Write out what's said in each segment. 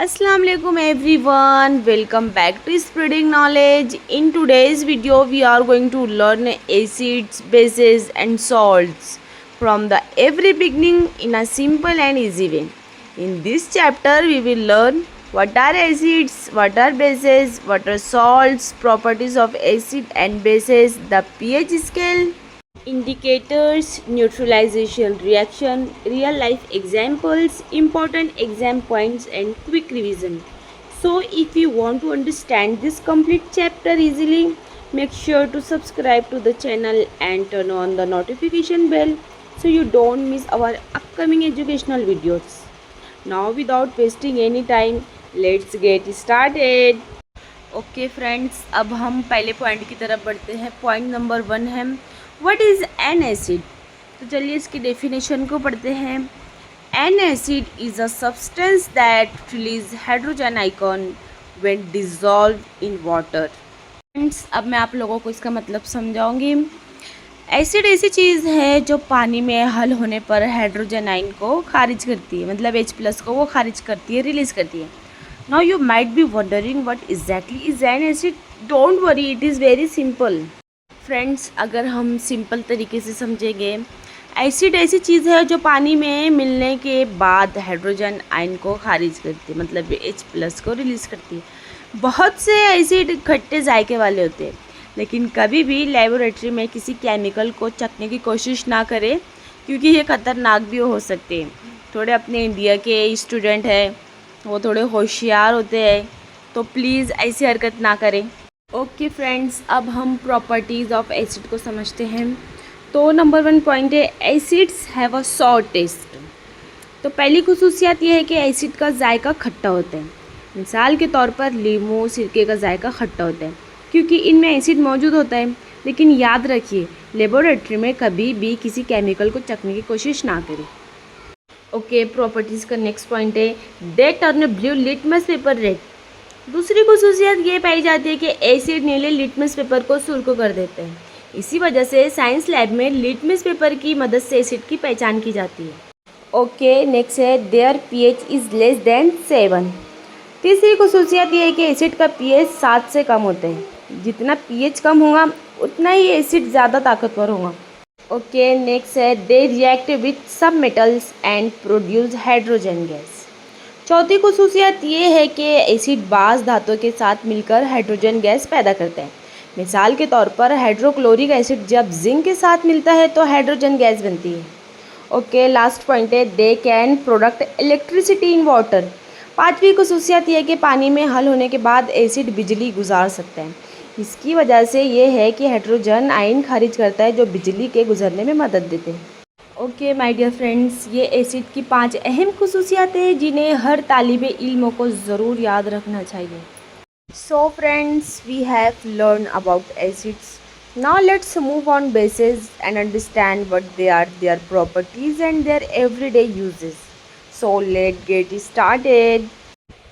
Assalamu alaikum everyone, welcome back to Spreading Knowledge. In today's video we are going to learn acids, bases and salts from the every beginning in a simple and easy way. In this chapter we will learn what are acids, what are bases, what are salts, properties of acid and bases, the pH scale, indicators, neutralization reaction, real life examples, important exam points and quick revision. So if you want to understand this complete chapter easily, make sure to subscribe to the channel and turn on the notification bell so you don't miss our upcoming educational videos. Now without wasting any time, let's get started. Okay friends, अब हम पहले point की तरफ बढ़ते हैं. Point number 1 है what is an acid. तो चलिए इसकी डेफिनेशन को पढ़ते हैं. N acid is a substance that release hydrogen icon when dissolve in water. Friends, अब मैं आप लोगों को इसका मतलब समझाऊंगी. एसिड ऐसी चीज़ है जो पानी में हल होने पर हाइड्रोजन आयन को खारिज करती है, मतलब H+ को वो खारिज करती है, रिलीज़ करती है. Now you might be wondering what exactly is an acid. Don't worry, it is very simple. Friends, अगर हम सिंपल तरीके से समझेंगे, एसिड ऐसी चीज़ है जो पानी में मिलने के बाद हाइड्रोजन आयन को खारिज करती है, मतलब H+ को रिलीज़ करती है. बहुत से एसिड खट्टे जायके वाले होते हैं, लेकिन कभी भी लेबोरेटरी में किसी केमिकल को चखने की कोशिश ना करें, क्योंकि ये ख़तरनाक भी हो सकते हैं. थोड़े अपने इंडिया के स्टूडेंट हैं, वो थोड़े होशियार होते हैं, तो प्लीज़ ऐसी हरकत ना करें. ओके फ्रेंड्स, अब हम प्रॉपर्टीज़ ऑफ एसिड को समझते हैं. तो नंबर 1 पॉइंट है acids have a sour taste. तो पहली खुसूसियत ये है कि एसिड का जायका खट्टा होता है. मिसाल के तौर पर लीमू सिरके का जायका खट्टा होता है क्योंकि इनमें एसिड मौजूद होता है. लेकिन याद रखिए, लेबोरेटरी में कभी भी किसी केमिकल को चखने की कोशिश ना करें. ओके, प्रॉपर्टीज़ का नेक्स्ट पॉइंट है they turn blue litmus paper red. दूसरी खुसूसियत ये पाई जाती है कि एसिड नीले लिटमस पेपर को सुर्ख कर देते हैं. इसी वजह से साइंस लैब में लिटमस पेपर की मदद से एसिड की पहचान की जाती है. ओके, नेक्स्ट है their pH is less than 7. तीसरी खुसूसियत ये है कि एसिड का pH 7 से कम होता है. जितना pH कम होगा उतना ही एसिड ज़्यादा ताकतवर होगा. ओके, नेक्स्ट है दे रिएक्ट विथ सब metals and produce hydrogen gas. चौथी खुसूसियत ये है कि एसिड बाज़ धातुओं के साथ मिलकर हाइड्रोजन गैस पैदा करता है. मिसाल के तौर पर हाइड्रोक्लोरिक एसिड जब जिंक के साथ मिलता है तो हाइड्रोजन गैस बनती है. ओके, लास्ट पॉइंट है they can product electricity in water. पांचवी खुसूसियत ये है कि पानी में हल होने के बाद एसिड बिजली गुजार सकता है. इसकी वजह से ये है कि हाइड्रोजन आयन खारिज करता है जो बिजली के गुजरने में मदद देते हैं. ओके माय डियर फ्रेंड्स, ये एसिड की 5 अहम खुसूसियात हैं जिन्हें हर तालिबे इल्म को ज़रूर याद रखना चाहिए. So friends, we have learn about acids. Now let's move on bases and understand what they are, their properties and their everyday uses. So let get started.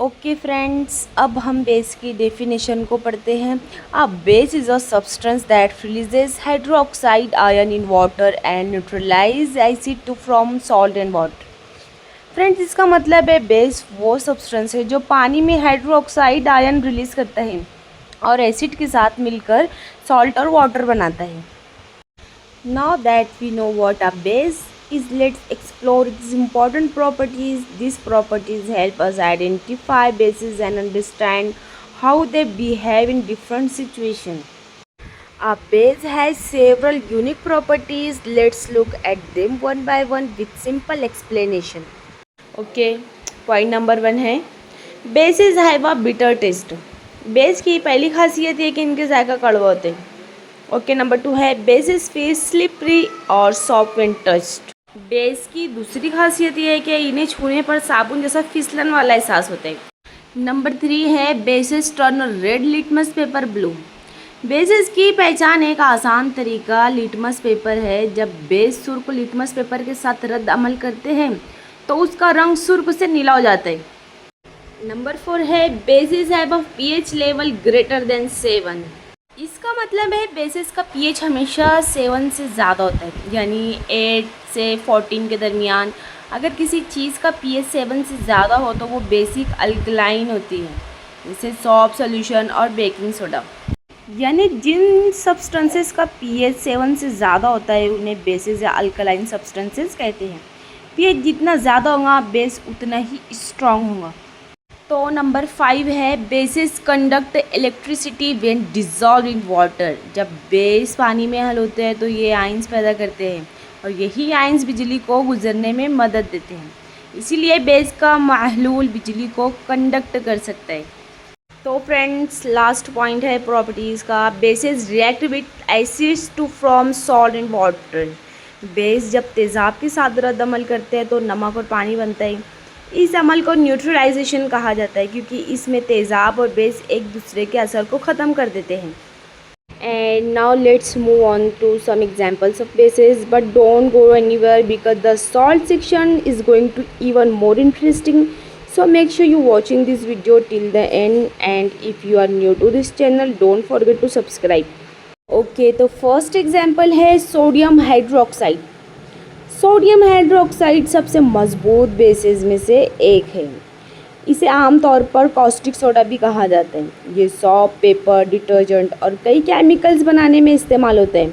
Okay friends, अब हम बेस की डेफिनेशन को पढ़ते हैं. A base is a substance that releases hydroxide ion in water and neutralize acid to from salt and water. Friends, इसका मतलब है base वो सब्सटेंस है जो पानी में हाइड्रोक्साइड आयन रिलीज़ करता है और एसिड के साथ मिलकर सॉल्ट और वाटर बनाता है. Now that we know what a base is, let's explore its important properties. These properties help us identify bases and understand how they behave in different situations. A base has several unique properties. Let's look at them one by one with simple explanation. Okay, point number 1 है bases have a bitter taste. Base की पहली खासियत ये कि इनके जायका कड़वा होते हैं. ओके, नंबर 2 है bases feel slippery और soft when touched. बेस की दूसरी खासियत ये है कि इन्हें छूने पर साबुन जैसा फिसलन वाला एहसास होता है. नंबर 3 है basis turn red litmus paper blue. Basis की पहचान एक आसान तरीका लिटमस पेपर है. जब बेस सुर्ख लिटमस पेपर के साथ रद्द अमल करते हैं तो उसका रंग सुर्ख से नीला हो जाता है. नंबर 4 है basis have a pH level greater than 7. इसका मतलब है बेसिस का pH हमेशा 7 से ज़्यादा होता है, यानी 8 से 14 के दरमियान. अगर किसी चीज़ का pH 7 से ज़्यादा हो तो वो बेसिक अल्कलाइन होती है, जैसे सॉप सॉल्यूशन और बेकिंग सोडा। यानी जिन सब्सटेंसेस का pH 7 से ज़्यादा होता है उन्हें बेसिस या अल्कलाइन सब्सटेंसेस कहते हैं। pH जितना ज़्यादा होगा बेस उतना ही स्ट्रॉन्ग होगा। तो नंबर 5 है basis conduct electricity when dissolve in water. जब बेस पानी में हल होते हैं तो ये आयंस पैदा करते हैं और यही आयंस बिजली को गुजरने में मदद देते हैं। इसीलिए बेस का महलूल बिजली को कंडक्ट कर सकता है। तो फ्रेंड्स लास्ट पॉइंट है प्रॉपर्टीज़ का। Bases react with acids to form salt and water. Base जब तेज़ाब के साथ रद्द अमल करते हैं तो नमक और पानी बनता है। इस अमल को न्यूट्रलाइजेशन कहा जाता है क्योंकि इसमें तेज़ाब और बेस एक दूसरे के असर को ख़त्म कर देते हैं। And now let's move on to some examples of bases, but don't go anywhere because the salt section is going to even more interesting. So make sure you watching this video till the end, and if you are new to this channel don't forget to subscribe. Okay, तो first example है sodium hydroxide. Sodium hydroxide सबसे मजबूत basis में से एक है. इसे आमतौर पर कॉस्टिक सोडा भी कहा जाता है. ये सॉप, पेपर, डिटर्जेंट और कई केमिकल्स बनाने में इस्तेमाल होता है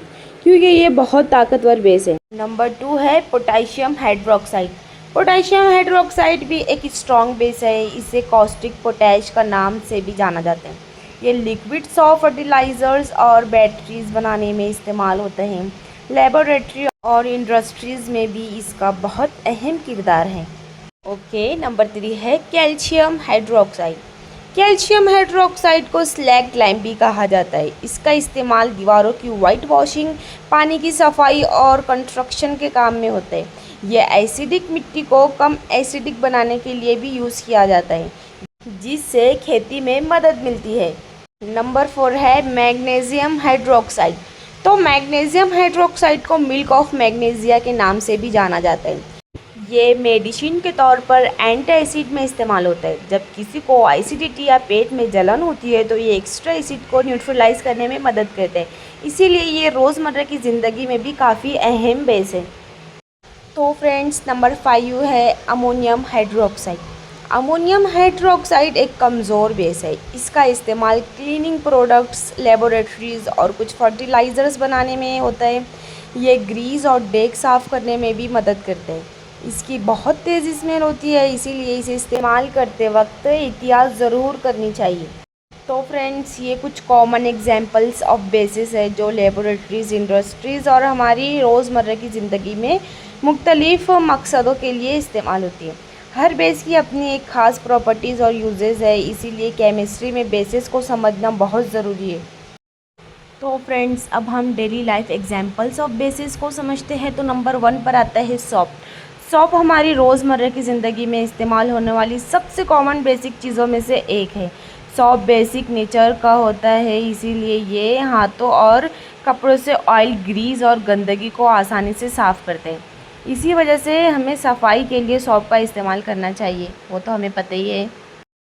क्योंकि ये बहुत ताकतवर बेस है. नंबर 2 है पोटेशियम हाइड्रोक्साइड. पोटेशियम हाइड्रोक्साइड भी एक स्ट्रॉन्ग बेस है. इसे कॉस्टिक पोटैश का नाम से भी जाना जाता है. ये लिक्विड सॉफ्ट फर्टिलाइज़र्स और बैटरीज बनाने में इस्तेमाल होते हैं. लेबोरेटरी और इंडस्ट्रीज़ में भी इसका बहुत अहम किरदार है. ओके, नंबर 3 है कैल्शियम हाइड्रोक्साइड. कैल्शियम हाइड्रोक्साइड को स्लैग लाइम भी कहा जाता है. इसका इस्तेमाल दीवारों की वाइट वॉशिंग, पानी की सफाई और कंस्ट्रक्शन के काम में होता है. यह एसिडिक मिट्टी को कम एसिडिक बनाने के लिए भी यूज़ किया जाता है जिससे खेती में मदद मिलती है. नंबर 4 है मैग्नीशियम हाइड्रोक्साइड. तो मैग्नीशियम हाइड्रोक्साइड को मिल्क ऑफ मैग्नीशिया के नाम से भी जाना जाता है. ये मेडिसिन के तौर पर एंटी एसिड में इस्तेमाल होता है. जब किसी को एसिडिटी या पेट में जलन होती है तो ये एक्स्ट्रा एसिड को न्यूट्रलाइज करने में मदद करते हैं. इसीलिए ये रोज़मर्रा की ज़िंदगी में भी काफ़ी अहम बेस है. तो फ्रेंड्स नंबर 5 है अमोनियम हाइड्रोक्साइड. अमोनियम हाइड्रोक्साइड एक कमज़ोर बेस है. इसका इस्तेमाल क्लीनिंग प्रोडक्ट्स, लेबोरेटरीज़ और कुछ फर्टिलाइज़र्स बनाने में होता है. ये ग्रीस और डेक साफ़ करने में भी मदद करते हैं. इसकी बहुत तेज़ स्मेल होती है, इसीलिए इसे इस्तेमाल करते वक्त एहतियात ज़रूर करनी चाहिए. तो फ्रेंड्स ये कुछ कॉमन एग्जांपल्स ऑफ बेसिस है जो लेबोरेटरीज़, इंडस्ट्रीज़ और हमारी रोज़मर्रा की ज़िंदगी में मुख्तलिफ़ मकसदों के लिए इस्तेमाल होती है. हर बेस की अपनी एक ख़ास प्रॉपर्टीज़ और यूजेस है, इसीलिए केमिस्ट्री में बेसिस को समझना बहुत ज़रूरी है. तो फ्रेंड्स अब हम daily life examples of basis को समझते हैं. तो नंबर 1 पर आता है सॉप. सॉप हमारी रोज़मर्रा की ज़िंदगी में इस्तेमाल होने वाली सबसे कॉमन बेसिक चीज़ों में से एक है. सॉप बेसिक नेचर का होता है, इसीलिए ये हाथों और कपड़ों से ऑयल, ग्रीस और गंदगी को आसानी से साफ़ करते हैं. इसी वजह से हमें सफाई के लिए सॉप का इस्तेमाल करना चाहिए, वो तो हमें पता ही है.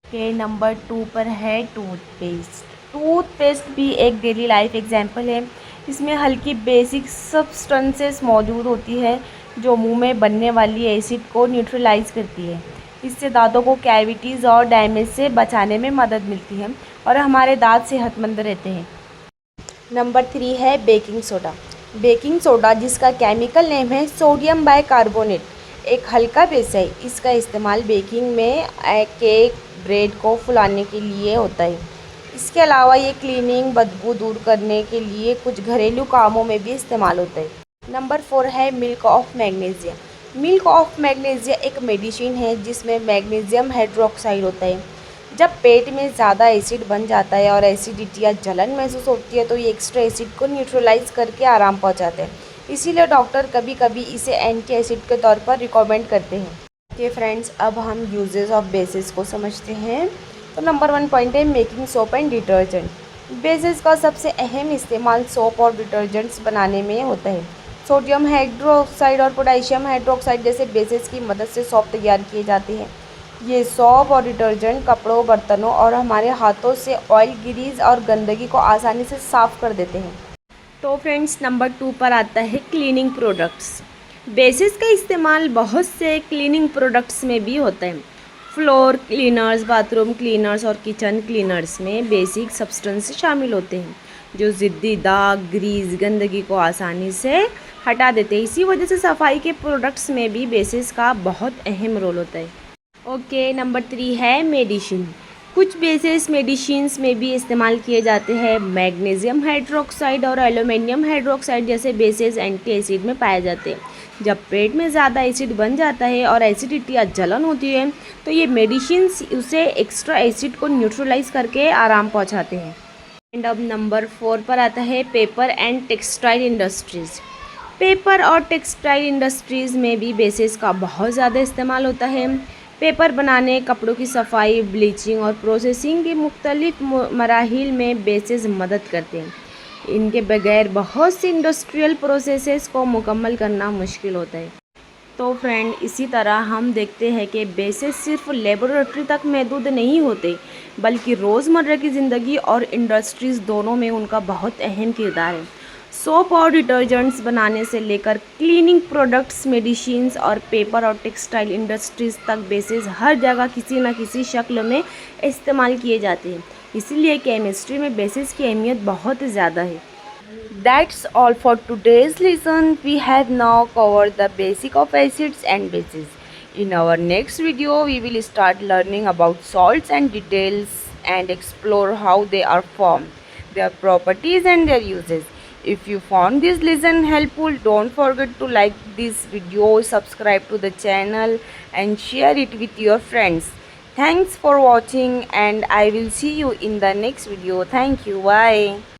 के नंबर 2 पर है टूथपेस्ट. टूथपेस्ट भी एक डेली लाइफ एग्जांपल है. इसमें हल्की बेसिक सब्सटेंसेस मौजूद होती है जो मुंह में बनने वाली एसिड को न्यूट्रलाइज करती है. इससे दांतों को कैविटीज़ और डैमेज से बचाने में मदद मिलती है और हमारे दांत सेहतमंद रहते हैं. नंबर 3 है बेकिंग सोडा. बेकिंग सोडा, जिसका केमिकल नेम है सोडियम बाइकार्बोनेट, एक हल्का बेस है. इसका इस्तेमाल बेकिंग में केक, ब्रेड को फुलाने के लिए होता है. इसके अलावा ये क्लीनिंग, बदबू दूर करने के लिए कुछ घरेलू कामों में भी इस्तेमाल होता है. नंबर 4 है milk of magnesia. Milk of magnesia एक मेडिसिन है जिसमें मैग्नीशियम हाइड्रोक्साइड होता है. जब पेट में ज़्यादा एसिड बन जाता है और एसिडिटी या जलन महसूस होती है तो ये एक्स्ट्रा एसिड को न्यूट्रलाइज करके आराम पहुंचाते हैं. इसीलिए डॉक्टर कभी कभी इसे एंटी एसिड के तौर पर रिकमेंड करते हैं. ओके फ्रेंड्स, अब हम यूजेस ऑफ बेसिस को समझते हैं. तो नंबर 1 पॉइंट है making soap and detergent. Basis का सबसे अहम इस्तेमाल सोप और डिटर्जेंट्स बनाने में होता है. सोडियम हाइड्रोक्साइड और पोटेशियम हाइड्रोक्साइड जैसे बेसिस की मदद से सॉप तैयार किए जाते हैं. ये सॉप और डिटर्जेंट कपड़ों, बर्तनों और हमारे हाथों से ऑयल, ग्रीस और गंदगी को आसानी से साफ़ कर देते हैं. तो फ्रेंड्स नंबर 2 पर आता है क्लीनिंग प्रोडक्ट्स. बेसिस का इस्तेमाल बहुत से क्लीनिंग प्रोडक्ट्स में भी होता है। फ्लोर क्लीनर्स, बाथरूम क्लीनर्स और किचन क्लीनर्स में बेसिक सब्सटेंस शामिल होते हैं जो ज़िद्दी दाग, ग्रीस, गंदगी को आसानी से हटा देते हैं। इसी वजह से सफाई के प्रोडक्ट्स में भी बेसिस का बहुत अहम रोल होता है। ओके, नंबर 3 है मेडिसिन। कुछ बेसिस मेडिसिन्स में भी इस्तेमाल किए जाते हैं। मैग्नीशियम हाइड्रोक्साइड और एल्यूमिनियम हाइड्रोक्साइड जैसे बेसिस एंटी एसिड में पाए जाते हैं। जब पेट में ज़्यादा एसिड बन जाता है और एसिडिटी या जलन होती है तो ये मेडिसिन्स उसे एक्स्ट्रा एसिड को न्यूट्रलाइज करके आराम पहुंचाते हैं। एंड अब नंबर 4 पर आता है paper and textile industries. Paper और टेक्सटाइल इंडस्ट्रीज़ में भी बेसिस का बहुत ज़्यादा इस्तेमाल होता है। पेपर बनाने, कपड़ों की सफाई, ब्लीचिंग और प्रोसेसिंग के मुख्तलिफ मराहिल में बेसिस मदद करते हैं। इनके बगैर बहुत सी इंडस्ट्रियल प्रोसेसेस को मुकम्मल करना मुश्किल होता है। तो फ्रेंड, इसी तरह हम देखते हैं कि बेसिस सिर्फ लेबोरेटरी तक महदूद नहीं होते बल्कि रोज़मर्रा की ज़िंदगी और इंडस्ट्रीज़ दोनों में उनका बहुत अहम किरदार है। सोप और डिटर्जेंट्स बनाने से लेकर क्लीनिंग प्रोडक्ट्स, मेडिसिन्स और पेपर और टेक्सटाइल इंडस्ट्रीज़ तक बेसिस हर जगह किसी न किसी शक्ल में इस्तेमाल किए जाते हैं। इसीलिए केमिस्ट्री में बेसिस की अहमियत बहुत ज़्यादा है। That's all for today's lesson. We have now covered the basic of acids and bases. In our next video, we will start learning about salts and details and explore how they are formed, their properties and their uses. If you found this lesson helpful, don't forget to like this video, subscribe to the channel and share it with your friends. Thanks for watching and I will see you in the next video. Thank you. Bye.